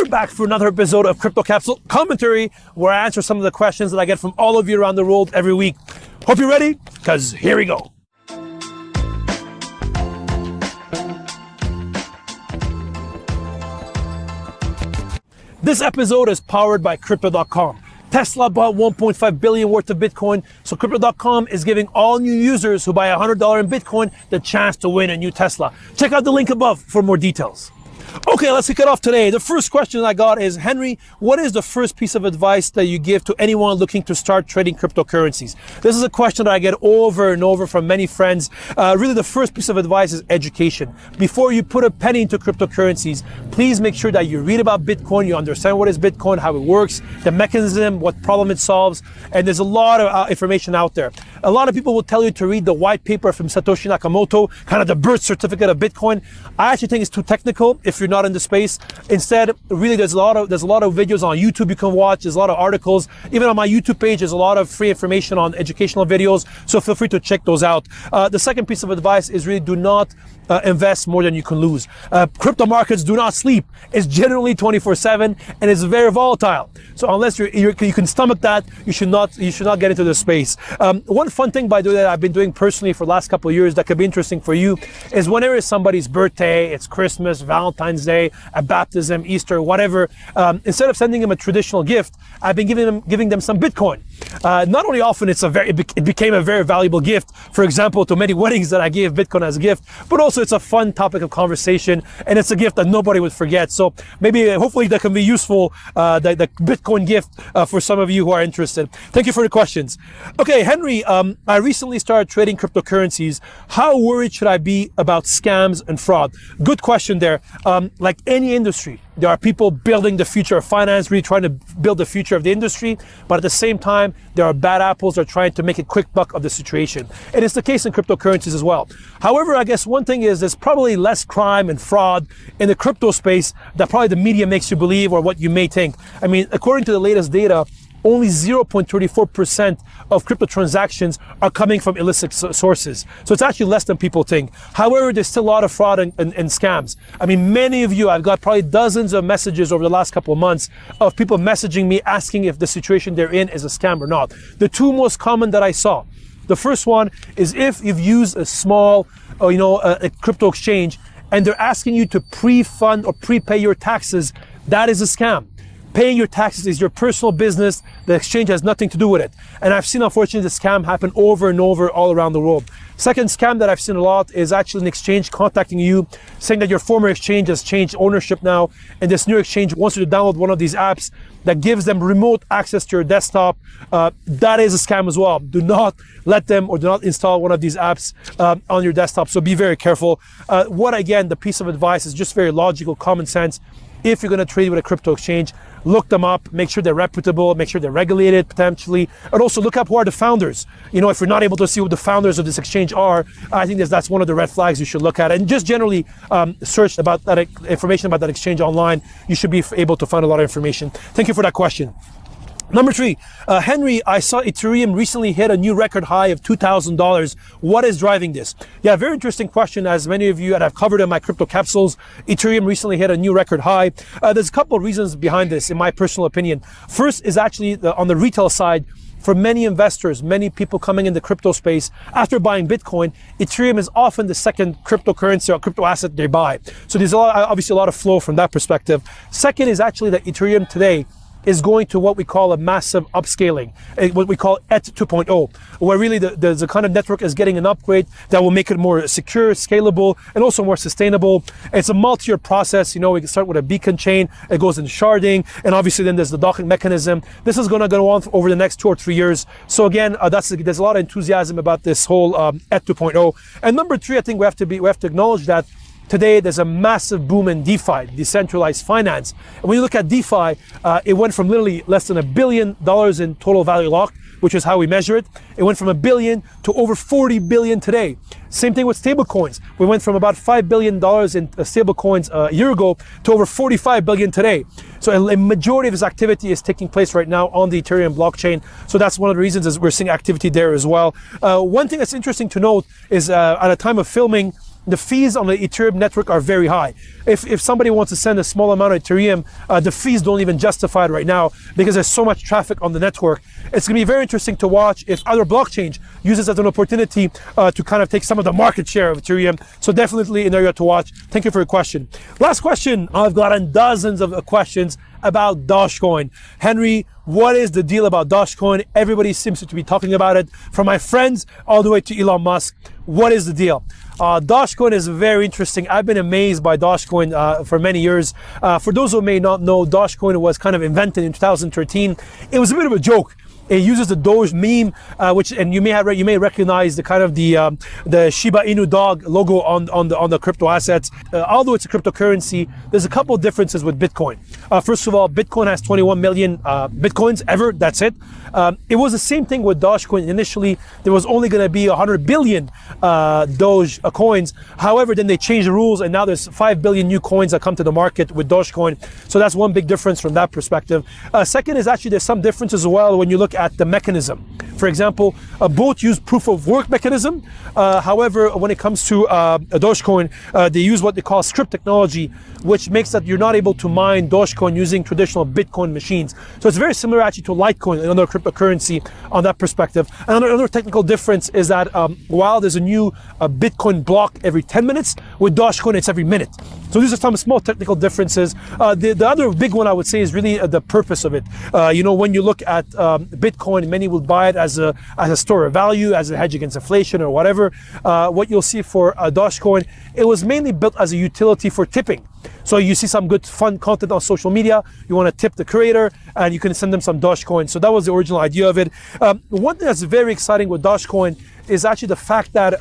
We're back for another episode of Crypto Capsule Commentary, where I answer some of the questions that I get from all of you around the world every week. Hope you're ready, because here we go. This episode is powered by Crypto.com. Tesla bought 1.5 billion worth of Bitcoin, so Crypto.com is giving all new users who buy $100 in Bitcoin the chance to win a new Tesla. Check out the link above for more details. Okay, let's kick it off today. The first question I got is, Henri, what is the first piece of advice that you give to anyone looking to start trading cryptocurrencies? This is a question that I get over and over from many friends. Really, the first piece of advice is education. Before you put a penny into cryptocurrencies, please make sure that you read about Bitcoin, you understand what is Bitcoin, how it works, the mechanism, what problem it solves, and there's a lot of information out there. A lot of people will tell you to read the white paper from Satoshi Nakamoto, kind of the birth certificate of Bitcoin. I actually think it's too technical if you're not in the space. Instead, really, there's a lot of videos on YouTube you can watch. There's a lot of articles. Even on my YouTube page, there's a lot of free information on educational videos. So feel free to check those out. The second piece of advice is really do not invest more than you can lose. Crypto markets do not sleep. It's generally 24/7 and it's very volatile. So unless you can stomach that, you should not get into the space. One fun thing, by the way, that I've been doing personally for the last couple of years that could be interesting for you is whenever it's somebody's birthday, it's Christmas, Valentine's Day, a baptism, Easter, whatever, instead of sending them a traditional gift, I've been giving them some Bitcoin. Not only often it became a very valuable gift, for example, to many weddings that I gave Bitcoin as a gift, but also it's a fun topic of conversation and it's a gift that nobody would forget. So maybe, hopefully that can be useful, the Bitcoin gift for some of you who are interested. Thank you for the questions. Okay, Henri, I recently started trading cryptocurrencies. How worried should I be about scams and fraud? Good question there. Like any industry, there are people building the future of finance, really trying to build the future of the industry, but at the same time, there are bad apples that are trying to make a quick buck of the situation. And it's the case in cryptocurrencies as well. However, I guess one thing is there's probably less crime and fraud in the crypto space that probably the media makes you believe or what you may think. I mean, according to the latest data, only 0.34% of crypto transactions are coming from illicit sources. So it's actually less than people think. However, there's still a lot of fraud and scams. I mean, many of you, I've got probably dozens of messages over the last couple of months of people messaging me asking if the situation they're in is a scam or not. The two most common that I saw. The first one is if you've used a small, a crypto exchange and they're asking you to pre-fund or prepay your taxes, that is a scam. Paying your taxes is your personal business. The exchange has nothing to do with it. And I've seen, unfortunately, this scam happen over and over all around the world. Second scam that I've seen a lot is actually an exchange contacting you, saying that your former exchange has changed ownership now, and this new exchange wants you to download one of these apps that gives them remote access to your desktop. That is a scam as well. Do not let them or do not install one of these apps on your desktop. So be very careful. The piece of advice is just very logical, common sense. If you're going to trade with a crypto exchange, look them up, make sure they're reputable, make sure they're regulated potentially, and also look up who are the founders. If you're not able to see who the founders of this exchange are, I think that's one of the red flags you should look at. And just generally search about that information about that exchange online. You should be able to find a lot of information. Thank you for that question. Number 3, Henri, I saw Ethereum recently hit a new record high of $2,000. What is driving this? Yeah, very interesting question. As many of you that I've covered in my crypto capsules, Ethereum recently hit a new record high. There's a couple of reasons behind this, in my personal opinion. First is actually on the retail side. For many investors, many people coming in the crypto space, after buying Bitcoin, Ethereum is often the second cryptocurrency or crypto asset they buy. So there's obviously a lot of flow from that perspective. Second is actually that Ethereum today is going to what we call a massive upscaling, what we call ETH 2.0, where really the kind of network is getting an upgrade that will make it more secure, scalable, and also more sustainable. It's a multi-year process. We can start with a beacon chain, it goes in sharding, and obviously then there's the docking mechanism. This is going to go on over the next 2 or 3 years. So again, there's a lot of enthusiasm about this whole ETH 2.0. And number 3, I think we have to acknowledge that today, there's a massive boom in DeFi, decentralized finance. And when you look at DeFi, it went from literally less than $1 billion in total value locked, which is how we measure it. It went from $1 billion to over $40 billion today. Same thing with stablecoins. We went from about $5 billion in stablecoins a year ago to over $45 billion today. So a majority of this activity is taking place right now on the Ethereum blockchain. So that's one of the reasons is we're seeing activity there as well. One thing that's interesting to note is at a time of filming, the fees on the Ethereum network are very high. If somebody wants to send a small amount of Ethereum, the fees don't even justify it right now because there's so much traffic on the network. It's going to be very interesting to watch if other blockchains use this as an opportunity to kind of take some of the market share of Ethereum. So definitely an area to watch. Thank you for your question. Last question. I've gotten dozens of questions about Dashcoin. Henri, what is the deal about Dashcoin? Everybody seems to be talking about it, from my friends all the way to Elon Musk. What is the deal? Dashcoin is very interesting. I've been amazed by Dashcoin for many years. For those who may not know, Dashcoin was kind of invented in 2013. It was a bit of a joke. It uses the Doge meme, and you may recognize the kind of the Shiba Inu dog logo on the crypto assets. Although it's a cryptocurrency, there's a couple of differences with Bitcoin. First of all, Bitcoin has 21 million Bitcoins ever. That's it. It was the same thing with Dogecoin. Initially, there was only going to be 100 billion Doge coins. However, then they changed the rules, and now there's 5 billion new coins that come to the market with Dogecoin. So that's one big difference from that perspective. Second is actually there's some differences as well when you look at the mechanism. For example, both use proof of work mechanism. However, when it comes to Dogecoin, they use what they call script technology, which makes that you're not able to mine Dogecoin using traditional Bitcoin machines. So it's very similar actually to Litecoin, another cryptocurrency on that perspective. Another technical difference is that while there's a new Bitcoin block every 10 minutes, with Dogecoin it's every minute. So these are some small technical differences. The other big one I would say is really the purpose of it. When you look at Bitcoin, many will buy it as a store of value, as a hedge against inflation or whatever. What you'll see for Dashcoin, it was mainly built as a utility for tipping. So you see some good fun content on social media, you want to tip the creator and you can send them some Dashcoin. So that was the original idea of it. One thing that's very exciting with Dashcoin is actually the fact that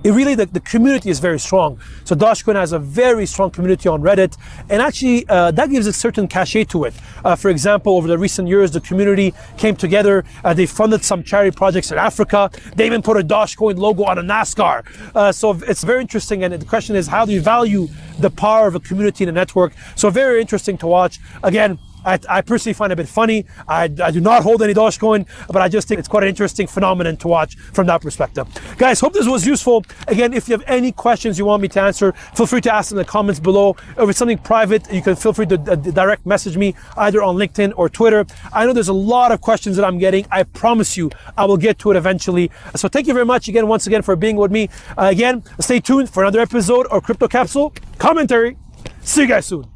the community is very strong. So Dashcoin has a very strong community on Reddit, and actually that gives a certain cachet to it. For example, over the recent years, the community came together, they funded some charity projects in Africa, they even put a Dashcoin logo on a NASCAR. So it's very interesting, and the question is, how do you value the power of a community in a network? So very interesting to watch. Again, I personally find it a bit funny. I do not hold any Dogecoin, but I just think it's quite an interesting phenomenon to watch from that perspective. Guys, hope this was useful. Again, if you have any questions you want me to answer, feel free to ask in the comments below. If it's something private, you can feel free to direct message me either on LinkedIn or Twitter. I know there's a lot of questions that I'm getting. I promise you, I will get to it eventually. So thank you very much once again for being with me. Again, stay tuned for another episode of Crypto Capsule Commentary. See you guys soon.